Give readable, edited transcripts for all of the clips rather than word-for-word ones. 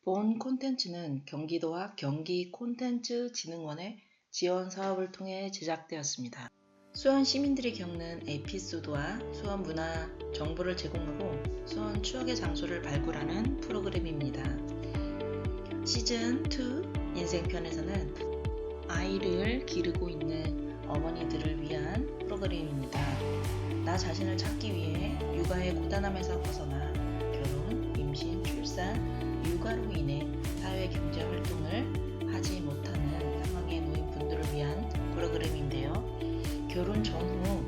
본 콘텐츠는 경기도와 경기콘텐츠진흥원의 지원 사업을 통해 제작되었습니다. 수원 시민들이 겪는 에피소드와 수원 문화 정보를 제공하고 수원 추억의 장소를 발굴하는 프로그램입니다. 시즌2 인생편에서는 아이를 기르고 있는 어머니들을 위한 프로그램입니다. 나 자신을 찾기 위해 육아의 고단함에서 벗어나 결혼, 임신, 출산, 육아로 인해 사회 경제 활동을 하지 못하는 상황에 놓인 분들을 위한 프로그램인데요. 결혼 전후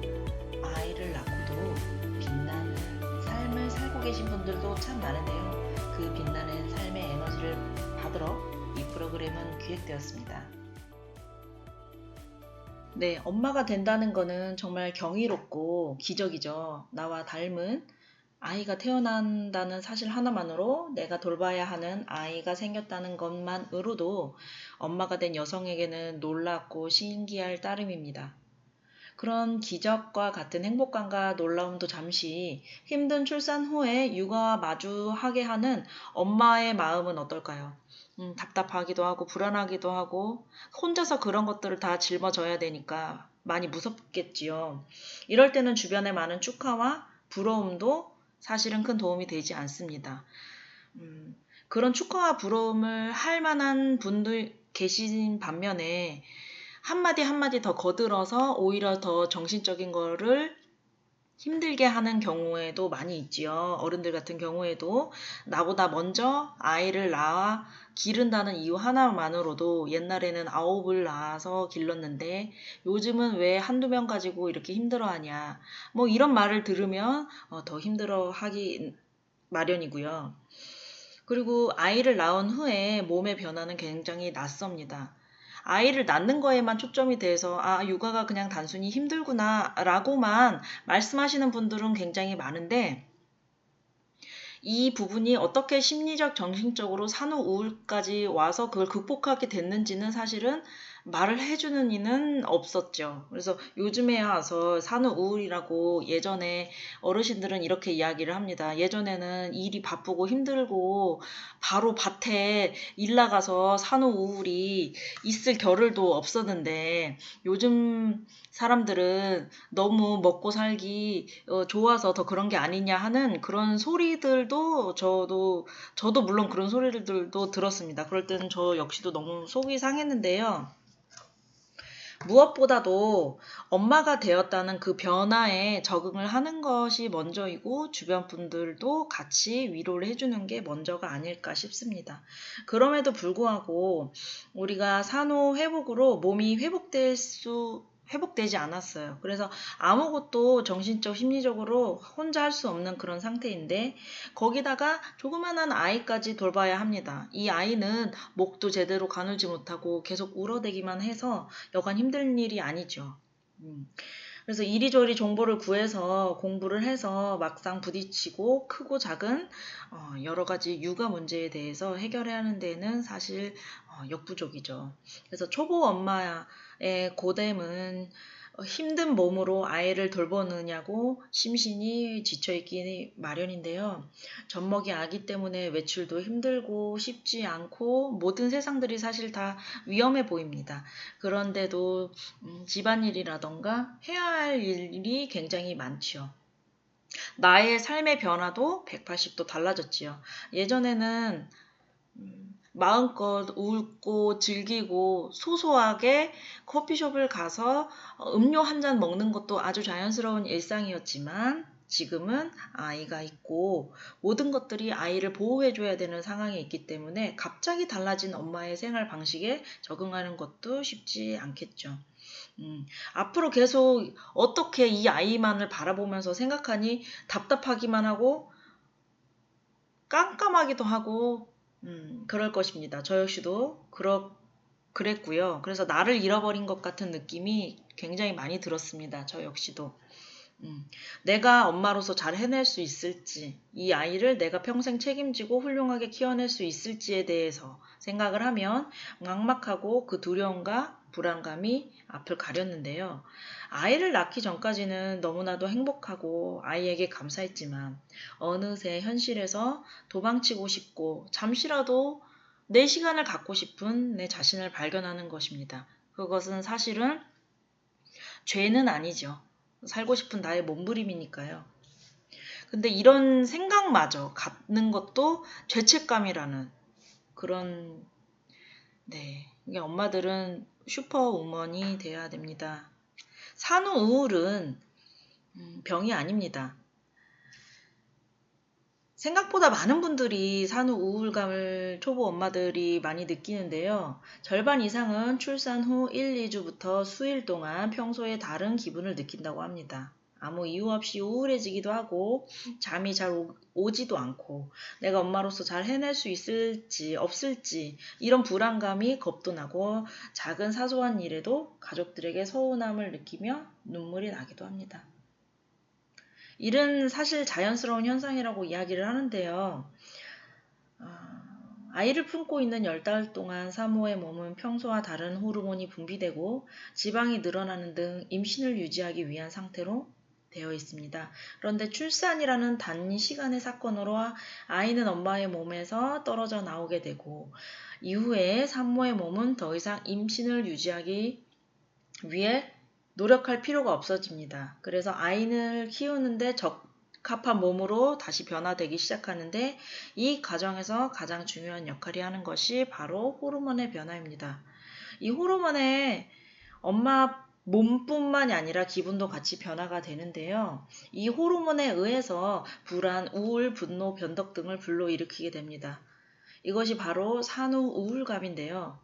아이를 낳고도 빛나는 삶을 살고 계신 분들도 참 많은데요. 그 빛나는 삶의 에너지를 받으러 이 프로그램은 기획되었습니다. 네, 엄마가 된다는 거는 정말 경이롭고 기적이죠. 나와 닮은 아이가 태어난다는 사실 하나만으로 내가 돌봐야 하는 아이가 생겼다는 것만으로도 엄마가 된 여성에게는 놀랍고 신기할 따름입니다. 그런 기적과 같은 행복감과 놀라움도 잠시 힘든 출산 후에 육아와 마주하게 하는 엄마의 마음은 어떨까요? 답답하기도 하고 불안하기도 하고 혼자서 그런 것들을 다 짊어져야 되니까 많이 무섭겠지요. 이럴 때는 주변의 많은 축하와 부러움도 사실은 큰 도움이 되지 않습니다. 그런 축하와 부러움을 할 만한 분들 계신 반면에 한마디 한마디 더 거들어서 오히려 더 정신적인 거를 힘들게 하는 경우에도 많이 있지요. 어른들 같은 경우에도 나보다 먼저 아이를 낳아 기른다는 이유 하나만으로도 옛날에는 9을 낳아서 길렀는데 요즘은 왜 한두 명 가지고 이렇게 힘들어하냐. 뭐 이런 말을 들으면 더 힘들어하기 마련이고요. 그리고 아이를 낳은 후에 몸의 변화는 굉장히 낯섭니다. 아이를 낳는 거에만 초점이 돼서 육아가 그냥 단순히 힘들구나 라고만 말씀하시는 분들은 굉장히 많은데 이 부분이 어떻게 심리적, 정신적으로 산후 우울까지 와서 그걸 극복하게 됐는지는 사실은 말을 해주는 이는 없었죠. 그래서 요즘에 와서 산후 우울이라고 예전에 어르신들은 이렇게 이야기를 합니다. 예전에는 일이 바쁘고 힘들고 바로 밭에 일 나가서 산후 우울이 있을 겨를도 없었는데 요즘 사람들은 너무 먹고 살기 좋아서 더 그런 게 아니냐 하는 그런 소리들도 저도 물론 그런 소리들도 들었습니다. 그럴 때는 저 역시도 너무 속이 상했는데요. 무엇보다도 엄마가 되었다는 그 변화에 적응을 하는 것이 먼저이고 주변 분들도 같이 위로를 해주는 게 먼저가 아닐까 싶습니다. 그럼에도 불구하고 우리가 산후 회복으로 몸이 회복되지 않았어요. 그래서 아무것도 정신적, 심리적으로 혼자 할 수 없는 그런 상태인데 거기다가 조그만한 아이까지 돌봐야 합니다. 이 아이는 목도 제대로 가누지 못하고 계속 울어대기만 해서 여간 힘든 일이 아니죠. 그래서 이리저리 정보를 구해서 공부를 해서 막상 부딪히고 크고 작은 여러 가지 육아 문제에 대해서 해결해야 하는 데는 사실 역부족이죠. 그래서 초보 엄마의 고됨은 힘든 몸으로 아이를 돌보느냐고 심신이 지쳐있기 마련인데요. 젖먹이 아기 때문에 외출도 힘들고 쉽지 않고 모든 세상들이 사실 다 위험해 보입니다. 그런데도 집안일이라던가 해야 할 일이 굉장히 많지요. 나의 삶의 변화도 180도 달라졌지요. 예전에는 마음껏 웃고 즐기고 소소하게 커피숍을 가서 음료 한 잔 먹는 것도 아주 자연스러운 일상이었지만 지금은 아이가 있고 모든 것들이 아이를 보호해줘야 되는 상황에 있기 때문에 갑자기 달라진 엄마의 생활 방식에 적응하는 것도 쉽지 않겠죠. 앞으로 계속 어떻게 이 아이만을 바라보면서 생각하니 답답하기만 하고 깜깜하기도 하고 그럴 것입니다. 저 역시도 그랬고요. 그래서 나를 잃어버린 것 같은 느낌이 굉장히 많이 들었습니다. 저 역시도. 내가 엄마로서 잘 해낼 수 있을지, 이 아이를 내가 평생 책임지고 훌륭하게 키워낼 수 있을지에 대해서 생각을 하면 막막하고 그 두려움과 불안감이 앞을 가렸는데요. 아이를 낳기 전까지는 너무나도 행복하고 아이에게 감사했지만 어느새 현실에서 도망치고 싶고 잠시라도 내 시간을 갖고 싶은 내 자신을 발견하는 것입니다. 그것은 사실은 죄는 아니죠. 살고 싶은 나의 몸부림이니까요. 근데 이런 생각마저 갖는 것도 죄책감이라는 그런, 네. 이게 엄마들은 슈퍼우먼이 돼야 됩니다. 산후 우울은 병이 아닙니다. 생각보다 많은 분들이 산후 우울감을 초보 엄마들이 많이 느끼는데요. 절반 이상은 출산 후 1, 2주부터 수일 동안 평소에 다른 기분을 느낀다고 합니다. 아무 이유 없이 우울해지기도 하고 잠이 잘 오지도 않고 내가 엄마로서 잘 해낼 수 있을지 없을지 이런 불안감이 겁도 나고 작은 사소한 일에도 가족들에게 서운함을 느끼며 눈물이 나기도 합니다. 이는 사실 자연스러운 현상이라고 이야기를 하는데요. 아이를 품고 있는 10달 동안 산모의 몸은 평소와 다른 호르몬이 분비되고 지방이 늘어나는 등 임신을 유지하기 위한 상태로 되어 있습니다. 그런데 출산이라는 단시간의 사건으로 아이는 엄마의 몸에서 떨어져 나오게 되고 이후에 산모의 몸은 더 이상 임신을 유지하기 위해 노력할 필요가 없어집니다. 그래서 아이를 키우는데 적합한 몸으로 다시 변화되기 시작하는데 이 과정에서 가장 중요한 역할을 하는 것이 바로 호르몬의 변화입니다. 이 호르몬의 엄마 몸뿐만이 아니라 기분도 같이 변화가 되는데요. 이 호르몬에 의해서 불안, 우울, 분노, 변덕 등을 불러일으키게 됩니다. 이것이 바로 산후 우울감인데요.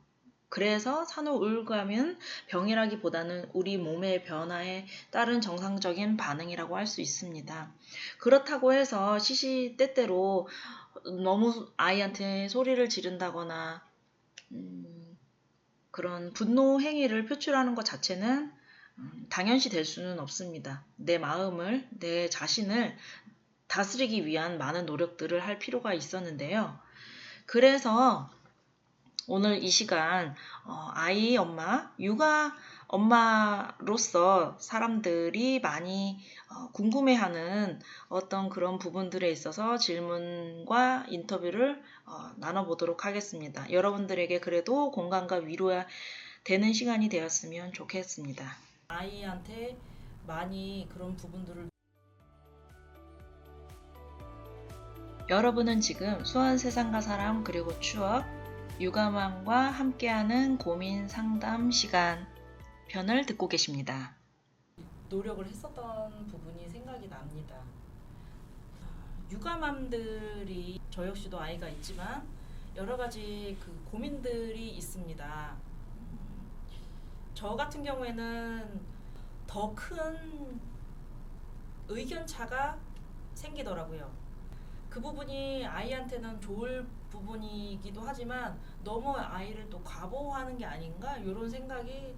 그래서 산후 우울감은 병이라기보다는 우리 몸의 변화에 따른 정상적인 반응이라고 할 수 있습니다. 그렇다고 해서 시시때때로 너무 아이한테 소리를 지른다거나 그런 분노 행위를 표출하는 것 자체는 당연시 될 수는 없습니다. 내 마음을, 내 자신을 다스리기 위한 많은 노력들을 할 필요가 있었는데요. 그래서 오늘 이 시간 아이 엄마, 육아 엄마로서 사람들이 많이 궁금해하는 어떤 그런 부분들에 있어서 질문과 인터뷰를 나눠보도록 하겠습니다. 여러분들에게 그래도 공감과 위로가 되는 시간이 되었으면 좋겠습니다. 아이한테 많이 그런 부분들을 여러분은 지금 수원 세상과 사랑 그리고 추억 육아맘과 함께하는 고민 상담 시간 편을 듣고 계십니다. 노력을 했었던 부분이 생각이 납니다. 육아맘들이 저 역시도 아이가 있지만 여러 가지 그 고민들이 있습니다. 저 같은 경우에는 더 큰 의견 차가 생기더라고요. 그 부분이 아이한테는 좋을 부분이기도 하지만 너무 아이를 또 과보하는 게 아닌가 이런 생각이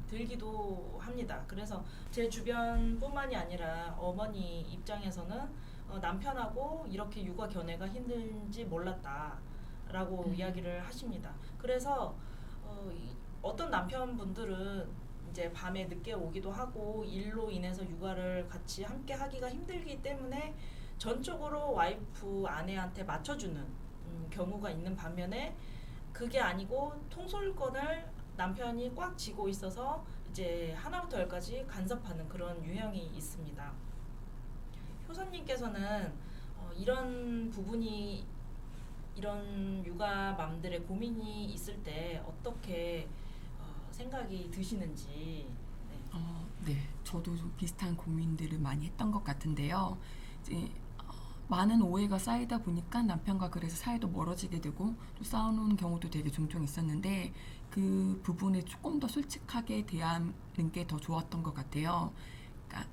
들기도 합니다. 그래서 제 주변뿐만이 아니라 어머니 입장에서는 남편하고 이렇게 육아 견해가 힘든지 몰랐다라고 이야기를 하십니다. 그래서 어떤 남편분들은 이제 밤에 늦게 오기도 하고 일로 인해서 육아를 같이 함께 하기가 힘들기 때문에 전적으로 와이프 아내한테 맞춰주는 경우가 있는 반면에 그게 아니고 통솔권을 남편이 꽉 쥐고 있어서 이제 하나부터 열까지 간섭하는 그런 유형이 있습니다. 효선님께서는 이런 부분이 이런 육아맘들의 고민이 있을 때 어떻게 생각이 드시는지. 네, 저도 좀 비슷한 고민들을 많이 했던 것 같은데요. 이제 많은 오해가 쌓이다 보니까 남편과 그래서 사이도 멀어지게 되고 또 싸우는 경우도 되게 종종 있었는데 그 부분에 조금 더 솔직하게 대하는 게 더 좋았던 것 같아요. 그러니까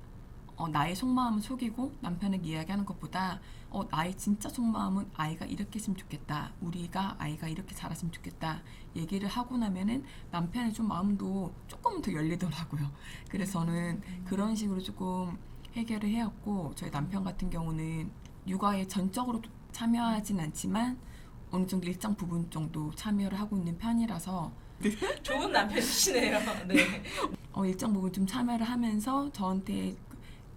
나의 속마음은 속이고 남편에게 이야기하는 것보다 나의 진짜 속마음은 아이가 이렇게 했으면 좋겠다. 우리가 아이가 이렇게 자랐으면 좋겠다. 얘기를 하고 나면은 남편의 좀 마음도 조금 더 열리더라고요. 그래서 저는 그런 식으로 조금 해결을 해왔고 저희 남편 같은 경우는 육아에 전적으로 참여하진 않지만 어느 정도 일정 부분 정도 참여를 하고 있는 편이라서 좋은 남편이시네요. 네. 일정 부분 좀 참여를 하면서 저한테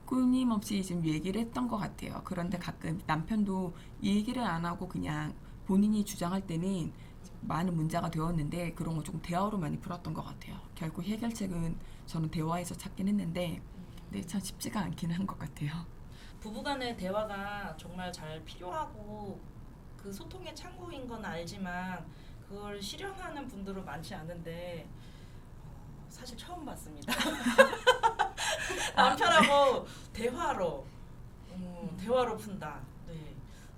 끊임없이 좀 얘기를 했던 것 같아요. 그런데 가끔 남편도 얘기를 안 하고 그냥 본인이 주장할 때는 많은 문제가 되었는데 그런 거 조금 대화로 많이 풀었던 것 같아요. 결국 해결책은 저는 대화에서 찾긴 했는데 네, 참 쉽지가 않긴 한 것 같아요. 부부간의 대화가 정말 잘 필요하고 그 소통의 창구인 건 알지만 그걸 실현하는 분들은 많지 않은데 사실 처음 봤습니다. 남편하고 대화로 대화로 푼다. 네.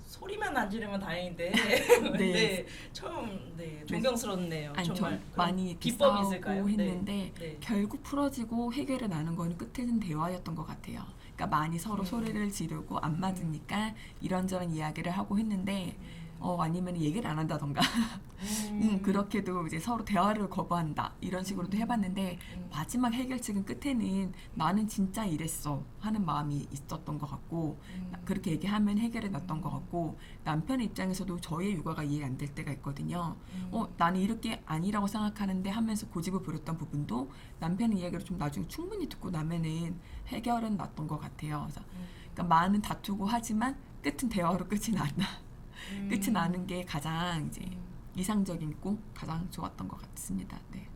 소리만 안 지르면 다행인데 네. 네. 처음 존경스럽네요. 아니, 정말 많이 비법이 싸우고 있을까요? 했는데 네. 결국 풀어지고 해결을 나눈 거는 끝에는 대화였던 것 같아요. 그러니까 많이 서로 소리를 지르고 안 맞으니까 이런저런 이야기를 하고 했는데 아니면 얘기를 안 한다던가 그렇게도 이제 서로 대화를 거부한다 이런 식으로도 해봤는데 마지막 해결책은 끝에는 나는 진짜 이랬어 하는 마음이 있었던 것 같고 그렇게 얘기하면 해결해 놨던 것 같고 남편 입장에서도 저의 육아가 이해 안 될 때가 있거든요. 나는 이렇게 아니라고 생각하는데 하면서 고집을 부렸던 부분도 남편의 이야기를 좀 나중에 충분히 듣고 나면은 해결은 났던 것 같아요. 그래서 그러니까 많은 다투고 하지만 끝은 대화로 끝이 난다. 끝이 나는 게 가장 이제 이상적이고 가장 좋았던 것 같습니다. 네.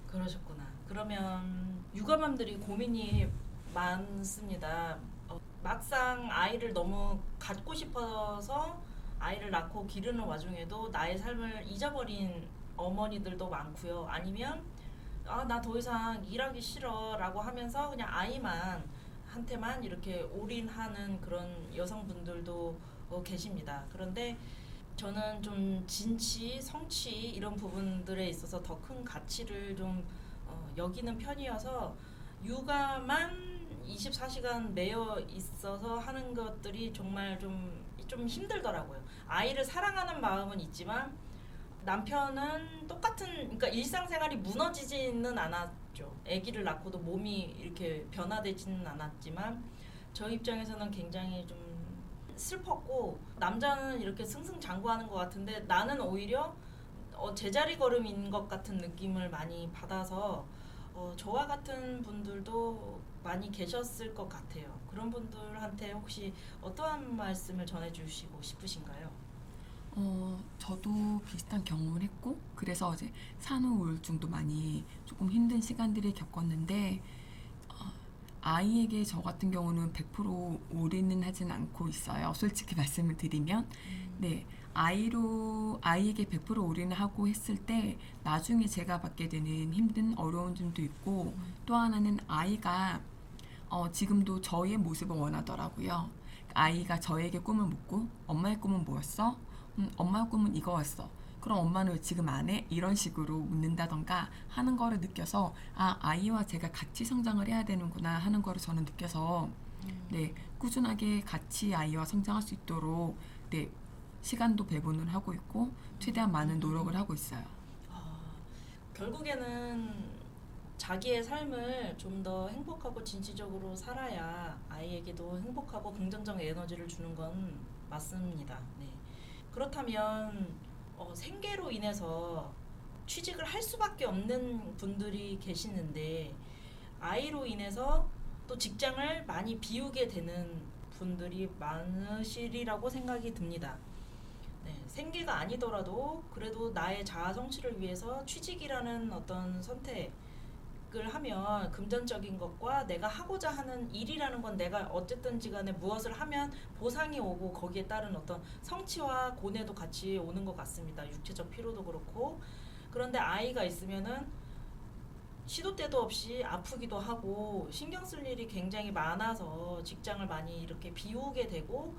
그러셨구나. 그러면 육아맘들이 고민이 많습니다. 막상 아이를 너무 갖고 싶어서 아이를 낳고 기르는 와중에도 나의 삶을 잊어버린 어머니들도 많고요. 아니면 나 더 이상 일하기 싫어라고 하면서 그냥 아이만 한테만 이렇게 올인하는 그런 여성분들도 계십니다. 그런데 저는 좀 진취, 성취 이런 부분들에 있어서 더 큰 가치를 좀 여기는 편이어서 육아만 24시간 매여 있어서 하는 것들이 정말 좀 힘들더라고요. 아이를 사랑하는 마음은 있지만 남편은 그러니까 일상생활이 무너지지는 않았죠. 아기를 낳고도 몸이 이렇게 변화되지는 않았지만 저 입장에서는 굉장히 좀 슬펐고 남자는 이렇게 승승장구하는 것 같은데 나는 오히려 제자리 걸음인 것 같은 느낌을 많이 받아서 저와 같은 분들도 많이 계셨을 것 같아요. 그런 분들한테 혹시 어떠한 말씀을 전해주시고 싶으신가요? 저도 비슷한 경험을 했고 그래서 이제 산후 우울증도 많이 조금 힘든 시간들을 겪었는데 아이에게 저 같은 경우는 100% 올인은 하진 않고 있어요. 솔직히 말씀을 드리면 네 아이에게 100% 올인을 하고 했을 때 나중에 제가 받게 되는 힘든 어려운 점도 있고 또 하나는 아이가 지금도 저의 모습을 원하더라고요. 아이가 저에게 꿈을 묻고 엄마의 꿈은 뭐였어? 엄마의 꿈은 이거였어. 그럼 엄마는 왜 지금 안 해? 이런 식으로 묻는다던가 하는 거를 느껴서 아이와 제가 같이 성장을 해야 되는구나 하는 거를 저는 느껴서 네 꾸준하게 같이 아이와 성장할 수 있도록 네 시간도 배분을 하고 있고 최대한 많은 노력을 하고 있어요. 결국에는 자기의 삶을 좀 더 행복하고 진취적으로 살아야 아이에게도 행복하고 긍정적 에너지를 주는 건 맞습니다. 네. 그렇다면 생계로 인해서 취직을 할 수밖에 없는 분들이 계시는데 아이로 인해서 또 직장을 많이 비우게 되는 분들이 많으시리라고 생각이 듭니다. 네, 생계가 아니더라도 그래도 나의 자아 성취를 위해서 취직이라는 어떤 선택을 하면 금전적인 것과 내가 하고자 하는 일이라는 건 내가 어쨌든지 간에 무엇을 하면 보상이 오고 거기에 따른 어떤 성취와 고뇌도 같이 오는 것 같습니다. 육체적 피로도 그렇고. 그런데 아이가 있으면은 시도 때도 없이 아프기도 하고 신경 쓸 일이 굉장히 많아서 직장을 많이 이렇게 비우게 되고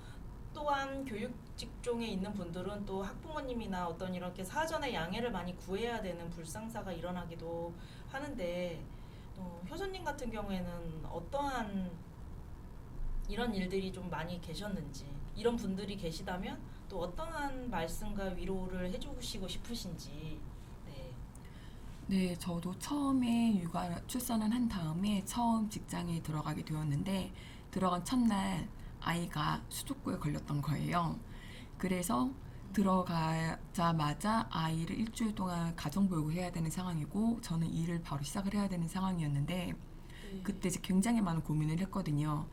또한 교육 직종에 있는 분들은 또 학부모님이나 어떤 이렇게 사전에 양해를 많이 구해야 되는 불상사가 일어나기도 하는데 효선님 같은 경우에는 어떠한 이런 일들이 좀 많이 계셨는지 이런 분들이 계시다면 또 어떠한 말씀과 위로를 해주시고 싶으신지. 네. 네, 저도 처음에 육아 출산을 한 다음에 처음 직장에 들어가게 되었는데 들어간 첫날 아이가 수족구에 걸렸던 거예요. 그래서 들어가자마자 아이를 일주일 동안 가정보육을 해야 되는 상황이고 저는 일을 바로 시작을 해야 되는 상황이었는데 네. 그때 이제 굉장히 많은 고민을 했거든요.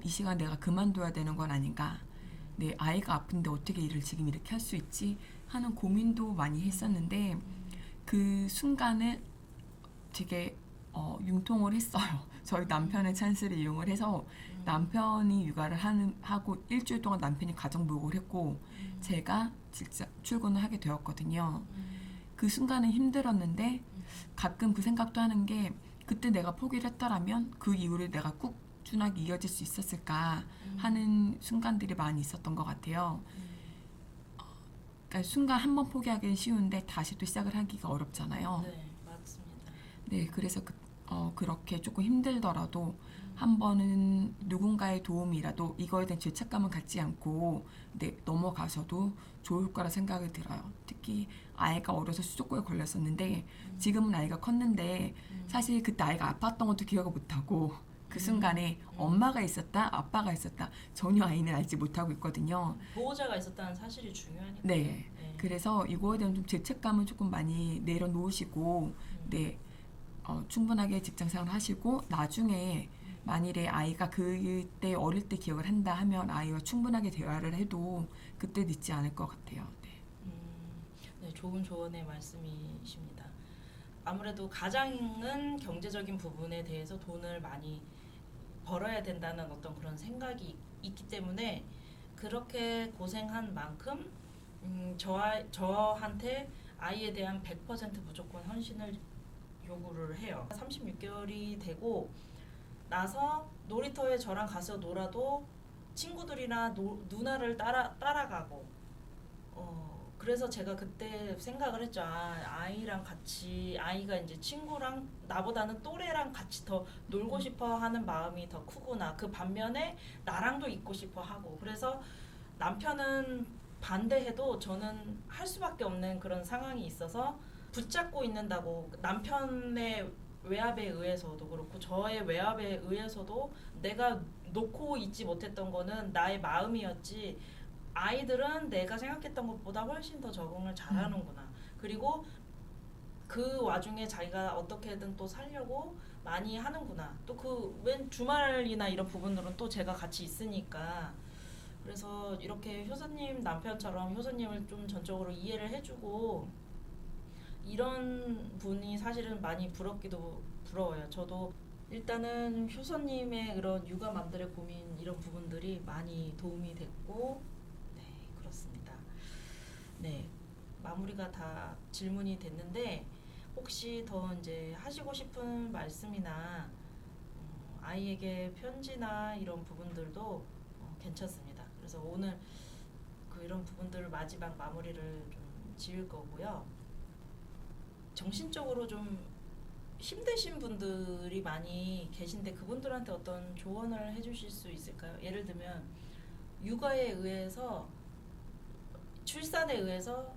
이 시간 내가 그만둬야 되는 건 아닌가? 내 아이가 아픈데 어떻게 일을 지금 이렇게 할 수 있지? 하는 고민도 많이 했었는데 그 순간을 되게 융통을 했어요. 저희 남편의 찬스를 이용을 해서 남편이 육아를 하고 일주일 동안 남편이 가정보육을 했고 제가 진짜 출근을 하게 되었거든요. 그 순간은 힘들었는데 가끔 그 생각도 하는 게 그때 내가 포기를 했더라면 그 이후로 내가 꾸준하게 이어질 수 있었을까 하는 순간들이 많이 있었던 것 같아요. 그러니까 순간 한 번 포기하기는 쉬운데 다시 또 시작을 하기가 어렵잖아요. 네, 맞습니다. 네, 그래서 그렇게 조금 힘들더라도 한 번은 누군가의 도움이라도 이거에 대한 죄책감은 갖지 않고 네, 넘어가셔도 좋을 거라 생각이 들어요. 특히 아이가 어려서 수족고에 걸렸었는데 지금은 아이가 컸는데 사실 그때 아이가 아팠던 것도 기억을 못하고 그 순간에 엄마가 있었다, 아빠가 있었다 전혀 아이는 알지 못하고 있거든요. 보호자가 있었다는 사실이 중요하니까. 네, 네. 그래서 이거에 대한 좀 죄책감을 조금 많이 내려놓으시고 네, 충분하게 직장생활 하시고 나중에 만일에 아이가 그때 어릴 때 기억을 한다 하면 아이와 충분하게 대화를 해도 그때 늦지 않을 것 같아요. 네. 네, 좋은 조언의 말씀이십니다. 아무래도 가장은 경제적인 부분에 대해서 돈을 많이 벌어야 된다는 어떤 그런 생각이 있기 때문에 그렇게 고생한 만큼 저한테 아이에 대한 100% 무조건 헌신을 요구를 해요. 36개월이 되고 나서 놀이터에 저랑 가서 놀아도 친구들이나 누나를 따라가고 그래서 제가 그때 생각을 했죠. 아이랑 같이 아이가 이제 친구랑 나보다는 또래랑 같이 더 놀고 싶어 하는 마음이 더 크구나. 그 반면에 나랑도 있고 싶어 하고 그래서 남편은 반대해도 저는 할 수밖에 없는 그런 상황이 있어서 붙잡고 있는다고 남편의 외압에 의해서도 그렇고 저의 외압에 의해서도 내가 놓고 있지 못했던 거는 나의 마음이었지 아이들은 내가 생각했던 것보다 훨씬 더 적응을 잘하는구나. 그리고 그 와중에 자기가 어떻게든 또 살려고 많이 하는구나. 또 그 웬 주말이나 이런 부분들은 또 제가 같이 있으니까 그래서 이렇게 효선님 남편처럼 효선님을 좀 전적으로 이해를 해주고 이런 분이 사실은 많이 부럽기도 부러워요. 저도 일단은 효선님의 그런 육아맘들의 고민 이런 부분들이 많이 도움이 됐고 네 그렇습니다. 네 마무리가 다 질문이 됐는데 혹시 더 이제 하시고 싶은 말씀이나 아이에게 편지나 이런 부분들도 괜찮습니다. 그래서 오늘 이런 부분들을 마지막 마무리를 좀 지을 거고요. 정신적으로 좀 힘드신 분들이 많이 계신데 그분들한테 어떤 조언을 해주실 수 있을까요? 예를 들면 육아에 의해서 출산에 의해서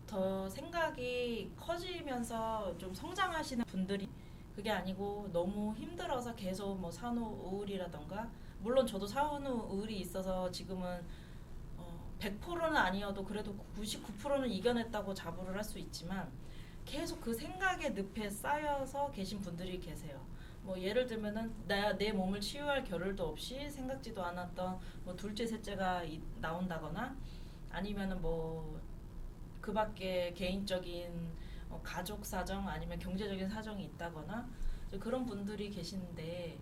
더 생각이 커지면서 좀 성장하시는 분들이 그게 아니고 너무 힘들어서 계속 뭐 산후 우울이라던가 물론 저도 산후 우울이 있어서 지금은 100%는 아니어도 그래도 99%는 이겨냈다고 자부를 할 수 있지만 계속 그 생각의 늪에 쌓여서 계신 분들이 계세요. 뭐 예를 들면은 내 몸을 치유할 겨를도 없이 생각지도 않았던 뭐 둘째 셋째가 나온다거나 아니면은 뭐 그밖에 개인적인 가족 사정 아니면 경제적인 사정이 있다거나 그런 분들이 계시는데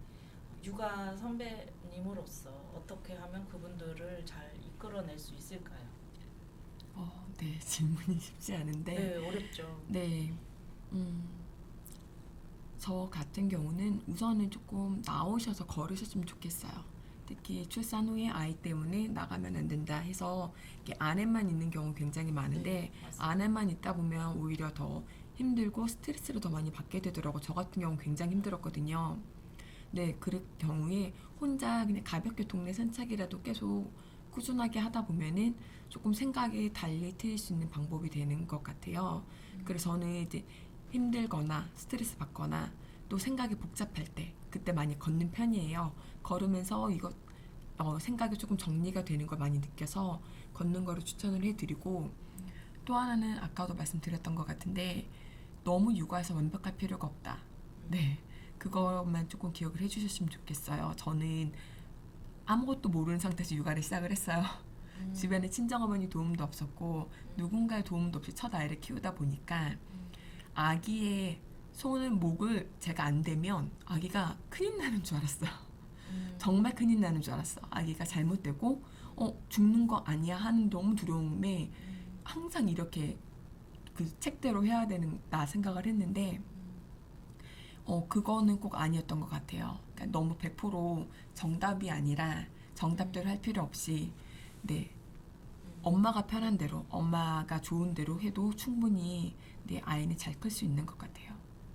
육아 선배님으로서 어떻게 하면 그분들을 잘 이끌어낼 수 있을까요? 네, 질문이 쉽지 않은데. 네, 어렵죠. 네, 저 같은 경우는 우선은 조금 나오셔서 걸으셨으면 좋겠어요. 특히 출산 후에 아이 때문에 나가면 안 된다 해서 이렇게 안에만 있는 경우 굉장히 많은데 네, 맞습니다. 안에만 있다 보면 오히려 더 힘들고 스트레스를 더 많이 받게 되더라고요. 저 같은 경우 굉장히 힘들었거든요. 네, 그럴 경우에 혼자 그냥 가볍게 동네 산책이라도 계속 꾸준하게 하다 보면은 조금 생각이 달리 트일 수 있는 방법이 되는 것 같아요. 그래서 저는 이제 힘들거나 스트레스 받거나 또 생각이 복잡할 때 그때 많이 걷는 편이에요. 걸으면서 생각이 조금 정리가 되는 걸 많이 느껴서 걷는 거를 추천을 해드리고, 또 하나는 아까도 말씀드렸던 것 같은데 너무 육아에서 완벽할 필요가 없다. 네, 그것만 조금 기억을 해주셨으면 좋겠어요. 저는 아무것도 모르는 상태에서 육아를 시작을 했어요. 주변에 친정어머니 도움도 없었고 누군가의 도움도 없이 첫 아이를 키우다 보니까 아기의 손을 목을 제가 안 대면 아기가 큰일 나는 줄 알았어요. 정말 큰일 나는 줄 알았어. 아기가 잘못되고 죽는 거 아니야 하는 너무 두려움에 항상 이렇게 그 책대로 해야 되는 나 생각을 했는데 그거는 꼭 아니었던 것 같아요. 그러니까 너무 100% 정답이 아니라 정답대로 할 필요 없이 네, 엄마가 편한 대로 엄마가 좋은 대로 해도 충분히 내 아이는 잘 클 수 있는 것 같아요.